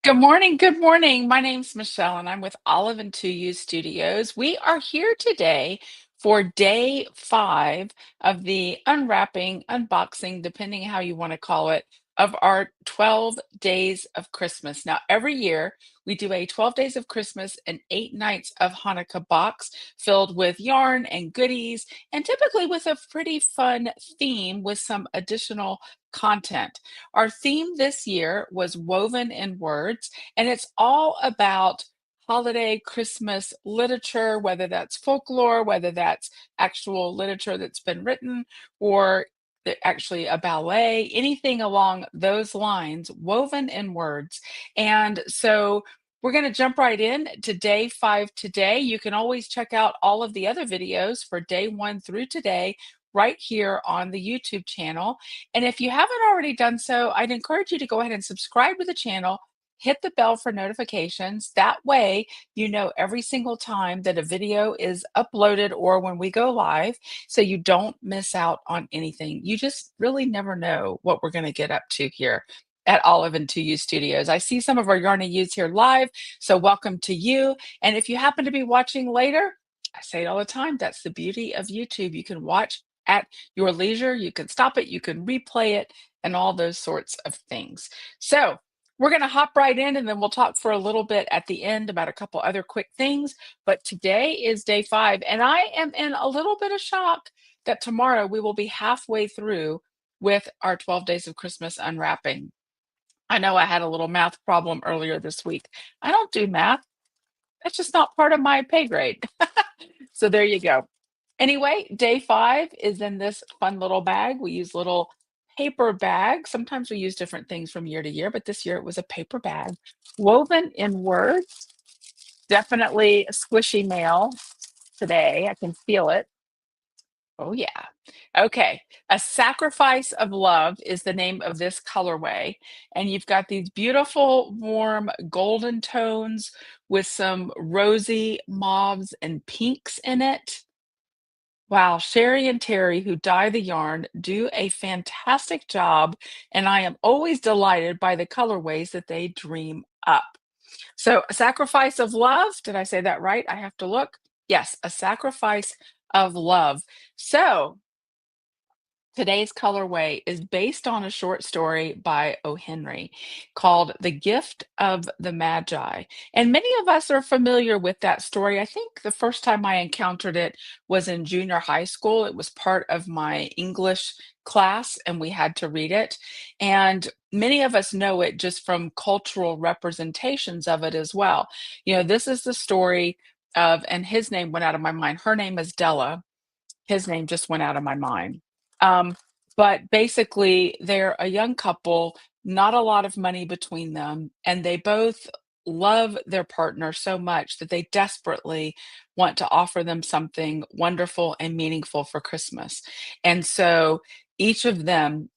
Good morning. Good morning. My name's Michelle, and I'm with Olive and Two U Studios. We are here today for day 5 of the unwrapping, unboxing, depending how you want to call it, of our 12 days of Christmas. Now, every year we do a 12 days of Christmas and 8 nights of Hanukkah box filled with yarn and goodies, and typically with a pretty fun theme with some additional content. Our theme this year was Woven in Words, and it's all about holiday Christmas literature, whether that's folklore, whether that's actual literature that's been written, or actually a ballet, anything along those lines, woven in words. And so we're going to jump right in to day 5 today. You can always check out all of the other videos for day 1 through today right here on the YouTube channel. And if you haven't already done so, I'd encourage you to go ahead and subscribe to the channel, hit the bell for notifications. That way, you know every single time that a video is uploaded or when we go live, so you don't miss out on anything. You just really never know what we're going to get up to here at Olive and 2U Studios. I see some of our Yarn and Use here live, so welcome to you. And if you happen to be watching later, I say it all the time, that's the beauty of YouTube. You can watch at your leisure. You can stop it, you can replay it, and all those sorts of things. So we're going to hop right in and then we'll talk for a little bit at the end about a couple other quick things. But today is day 5, and I am in a little bit of shock that tomorrow we will be halfway through with our 12 days of Christmas unwrapping. I know I had a little math problem earlier this week. I don't do math, that's just not part of my pay grade. So there you go. Anyway, day 5 is in this fun little bag. We use little paper bags. Sometimes we use different things from year to year, but this year it was a paper bag. Woven in words, definitely squishy mail today. I can feel it. Oh, yeah. Okay. A Sacrifice of Love is the name of this colorway. And you've got these beautiful, warm golden tones with some rosy mauves and pinks in it. Wow, Sherry and Terry, who dye the yarn, do a fantastic job, and I am always delighted by the colorways that they dream up. So, A Sacrifice of Love, did I say that right? I have to look. Yes, A Sacrifice of Love. So, today's colorway is based on a short story by O. Henry called The Gift of the Magi. And many of us are familiar with that story. I think the first time I encountered it was in junior high school. It was part of my English class, and we had to read it. And many of us know it just from cultural representations of it as well. You know, this is the story of, and his name went out of my mind. Her name is Della. His name just went out of my mind. Um, but basically, they're a young couple, not a lot of money between them, and they both love their partner so much that they desperately want to offer them something wonderful and meaningful for Christmas. And so each of them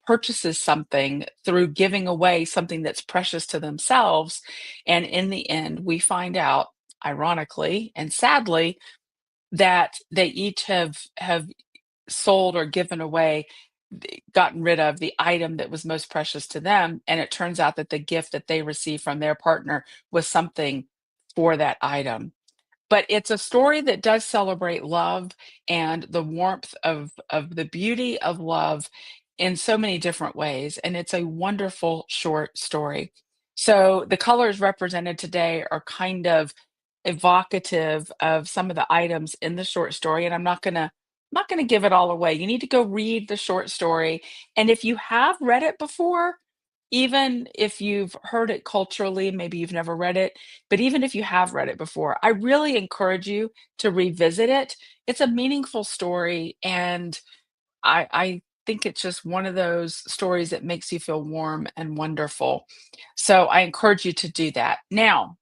purchases something through giving away something that's precious to themselves. And in the end, we find out, ironically and sadly, that they each have sold or given away, gotten rid of the item that was most precious to them, and it turns out that the gift that they received from their partner was something for that item. But it's a story that does celebrate love and the warmth of the beauty of love in so many different ways, and it's a wonderful short story. So the colors represented today are kind of evocative of some of the items in the short story, and I'm not gonna give it all away. You need to go read the short story, and if you have read it before, even if you've heard it culturally, maybe you've never read it, but even if you have read it before, I really encourage you to revisit it. It's a meaningful story, and I think it's just one of those stories that makes you feel warm and wonderful. So I encourage you to do that. Now,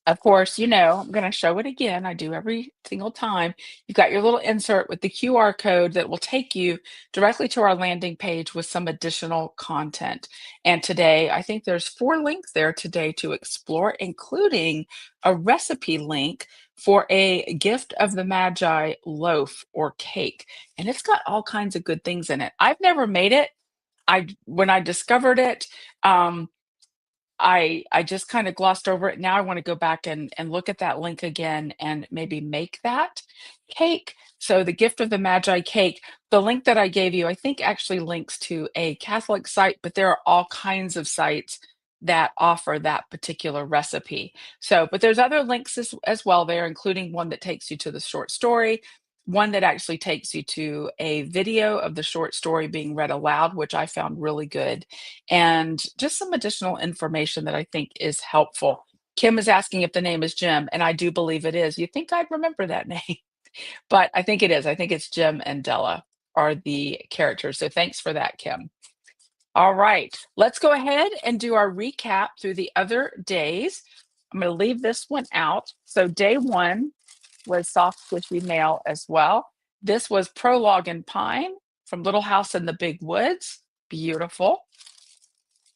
of course, you know, I'm going to show it again. I do every single time. You've got your little insert with the QR code that will take you directly to our landing page with some additional content. And today, I think there's 4 links there today to explore, including a recipe link for a gift of the Magi loaf or cake. And it's got all kinds of good things in it. I've never made it. When I discovered it, um, I just kind of glossed over it. Now I want to go back and look at that link again and maybe make that cake. So the gift of the Magi cake, the link that I gave you, I think actually links to a Catholic site, but there are all kinds of sites that offer that particular recipe. So, but there's other links as well there, including one that takes you to the short story, one that actually takes you to a video of the short story being read aloud, which I found really good, and just some additional information that I think is helpful. Kim is asking if the name is Jim, and I do believe it is. You think I'd remember that name, but I think it is. I think it's Jim and Della are the characters. So thanks for that, Kim. All right, let's go ahead and do our recap through the other days. I'm going to leave this one out. So day one was soft, squishy mail as well. This was Prologue and Pine from Little House in the Big Woods. Beautiful.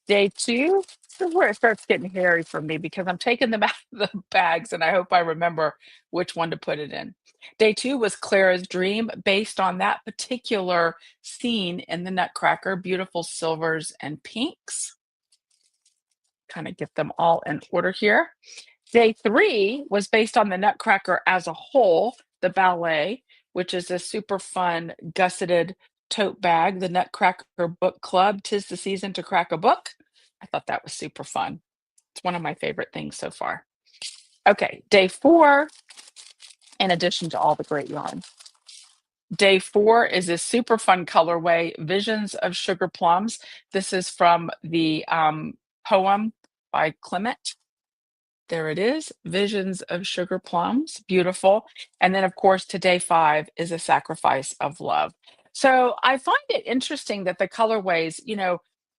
Day two, this is where it starts getting hairy for me because I'm taking them out of the bags and I hope I remember which one to put it in. Day two was Clara's Dream, based on that particular scene in the Nutcracker, beautiful silvers and pinks. Kind of get them all in order here. Day three was based on the Nutcracker as a whole, the ballet, which is a super fun gusseted tote bag, the Nutcracker Book Club, 'Tis the Season to Crack a Book. I thought that was super fun. It's one of my favorite things so far. Okay, day four, in addition to all the great yarn. Day four is a super fun colorway, Visions of Sugar Plums. This is from the poem by Clement. There it is, Visions of Sugar Plums, beautiful. And then, of course, today five is a sacrifice of love. So I find it interesting that the colorways,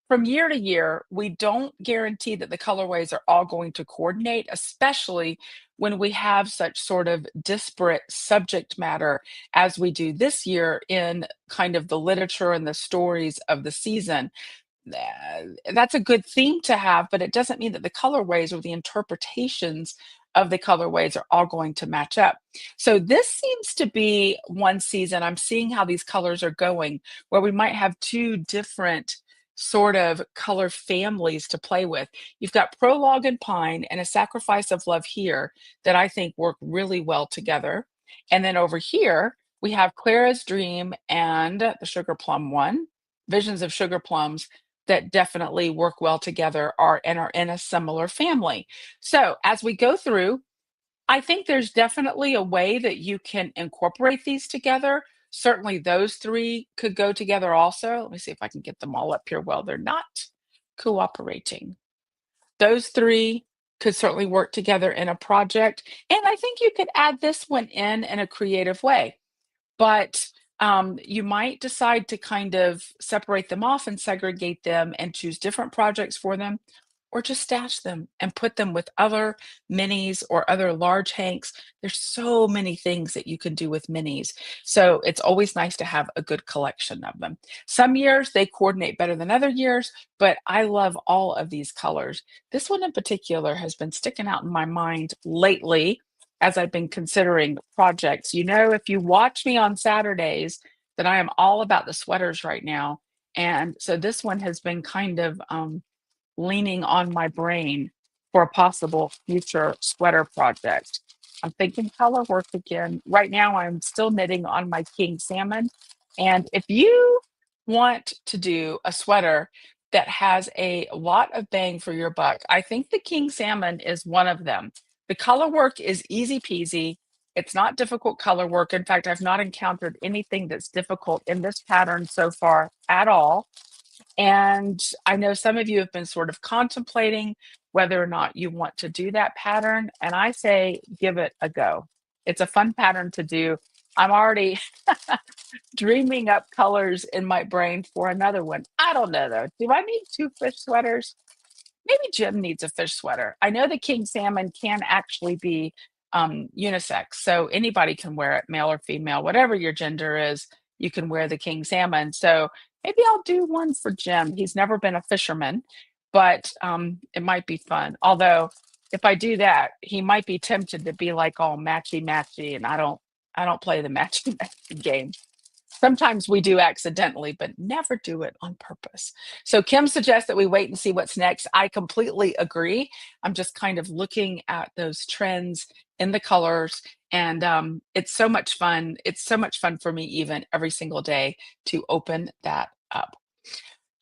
from year to year, we don't guarantee that the colorways are all going to coordinate, especially when we have such sort of disparate subject matter as we do this year in kind of the literature and the stories of the season. That's a good theme to have, but it doesn't mean that the colorways or the interpretations of the colorways are all going to match up. So this seems to be one season. I'm seeing how these colors are going, where we might have two different sort of color families to play with. You've got Prologue and Pine and a Sacrifice of Love here that I think work really well together. And then over here, we have Clara's Dream and the Sugar Plum one, Visions of Sugar Plums, that definitely work well together and are in a similar family. So as we go through, I think there's definitely a way that you can incorporate these together. Certainly those three could go together also. Let me see if I can get them all up here. Well, they're not cooperating. Those three could certainly work together in a project. And I think you could add this one in a creative way. But you might decide to kind of separate them off and segregate them and choose different projects for them, or just stash them and put them with other minis or other large hanks. There's so many things that you can do with minis. So it's always nice to have a good collection of them. Some years they coordinate better than other years, but I love all of these colors. This one in particular has been sticking out in my mind lately as I've been considering projects. If you watch me on Saturdays, that I am all about the sweaters right now. And so this one has been kind of leaning on my brain for a possible future sweater project. I'm thinking color work again. Right now, I'm still knitting on my king salmon. And if you want to do a sweater that has a lot of bang for your buck, I think the king salmon is one of them. The color work is easy peasy. It's not difficult color work. In fact, I've not encountered anything that's difficult in this pattern so far at all. And I know some of you have been sort of contemplating whether or not you want to do that pattern. And I say, give it a go. It's a fun pattern to do. I'm already dreaming up colors in my brain for another one. I don't know though. Do I need two fish sweaters? Maybe Jim needs a fish sweater. I know the king salmon can actually be unisex, so anybody can wear it, male or female, whatever your gender is, you can wear the king salmon. So maybe I'll do one for Jim. He's never been a fisherman, but it might be fun. Although if I do that, he might be tempted to be like all matchy matchy, and I don't play the matchy matchy game. Sometimes we do accidentally, but never do it on purpose. So Kim suggests that we wait and see what's next. I completely agree. I'm just kind of looking at those trends in the colors, and it's so much fun. It's so much fun for me, even every single day, to open that up.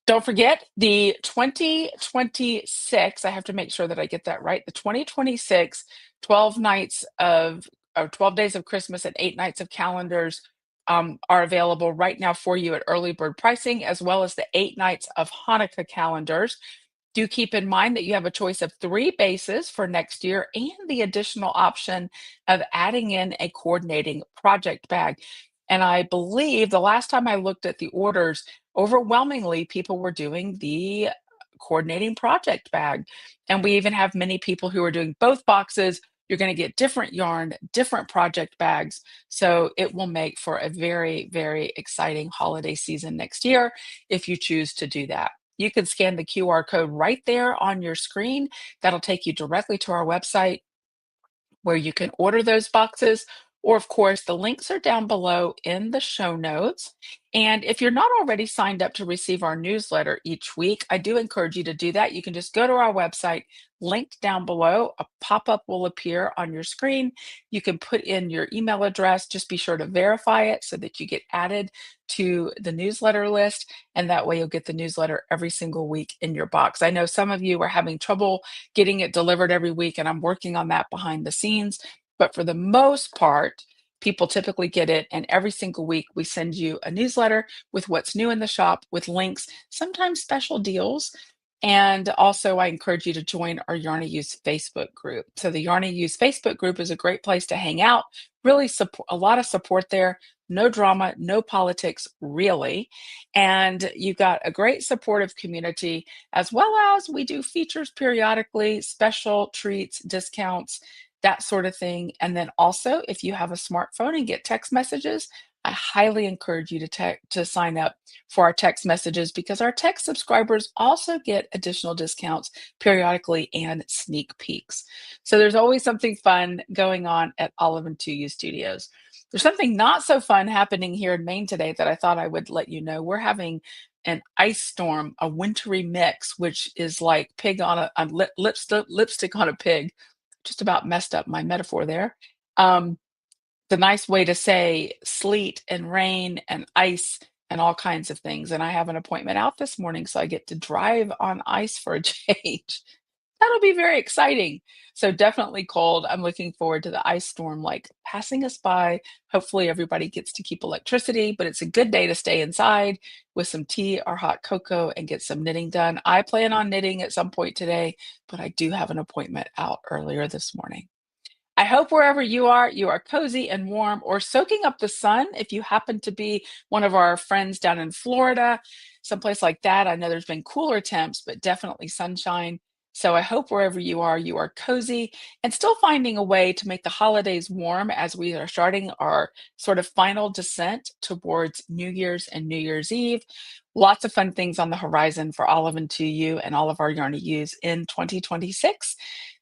Don't forget the 2026, I have to make sure that I get that right. The 2026 12 nights of or 12 days of Christmas and 8 nights of calendars are available right now for you at early bird pricing, as well as the 8 nights of Hanukkah calendars. Do keep in mind that you have a choice of 3 bases for next year and the additional option of adding in a coordinating project bag. And I believe the last time I looked at the orders, overwhelmingly people were doing the coordinating project bag. And we even have many people who are doing both boxes. You're going to get different yarn, different project bags. So it will make for a very, very exciting holiday season next year if you choose to do that. You can scan the QR code right there on your screen. That'll take you directly to our website where you can order those boxes. Or, of course, the links are down below in the show notes. And if you're not already signed up to receive our newsletter each week, I do encourage you to do that. You can just go to our website, linked down below. A pop up will appear on your screen. You can put in your email address. Just be sure to verify it so that you get added to the newsletter list. And that way, you'll get the newsletter every single week in your box. I know some of you are having trouble getting it delivered every week, and I'm working on that behind the scenes. But for the most part, people typically get it. And every single week, we send you a newsletter with what's new in the shop, with links, sometimes special deals. And also, I encourage you to join our Yarny Use Facebook group. So, the Yarny Use Facebook group is a great place to hang out, really support a lot of support there. No drama, no politics, really. And you've got a great supportive community, as well as we do features periodically, special treats, discounts, that sort of thing. And then also, if you have a smartphone and get text messages, I highly encourage you to sign up for our text messages because our text subscribers also get additional discounts periodically and sneak peeks. So there's always something fun going on at Olive and Two Studios. There's something not so fun happening here in Maine today that I thought I would let you know. We're having an ice storm, a wintry mix, which is like pig on lipstick on a pig. Just about messed up my metaphor there. The nice way to say sleet and rain and ice and all kinds of things. And I have an appointment out this morning, so I get to drive on ice for a change. That'll be very exciting. So definitely cold. I'm looking forward to the ice storm like passing us by. Hopefully everybody gets to keep electricity, but it's a good day to stay inside with some tea or hot cocoa and get some knitting done. I plan on knitting at some point today, but I do have an appointment out earlier this morning. I hope wherever you are cozy and warm or soaking up the sun. If you happen to be one of our friends down in Florida, someplace like that, I know there's been cooler temps, but definitely sunshine. So I hope wherever you are cozy and still finding a way to make the holidays warm as we are starting our sort of final descent towards New Year's and New Year's Eve. Lots of fun things on the horizon for Olive and To You and all of our Yarny Yous in 2026.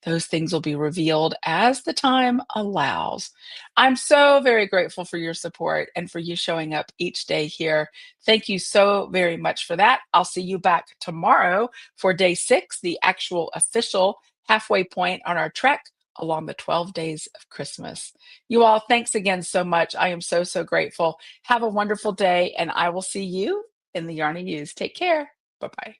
Those things will be revealed as the time allows. I'm so very grateful for your support and for you showing up each day here. Thank you so very much for that. I'll see you back tomorrow for day 6, the actual official halfway point on our trek along the 12 days of Christmas. You all, thanks again so much. I am so, so grateful. Have a wonderful day, and I will see you in the Yarny Use. Take care. Bye bye.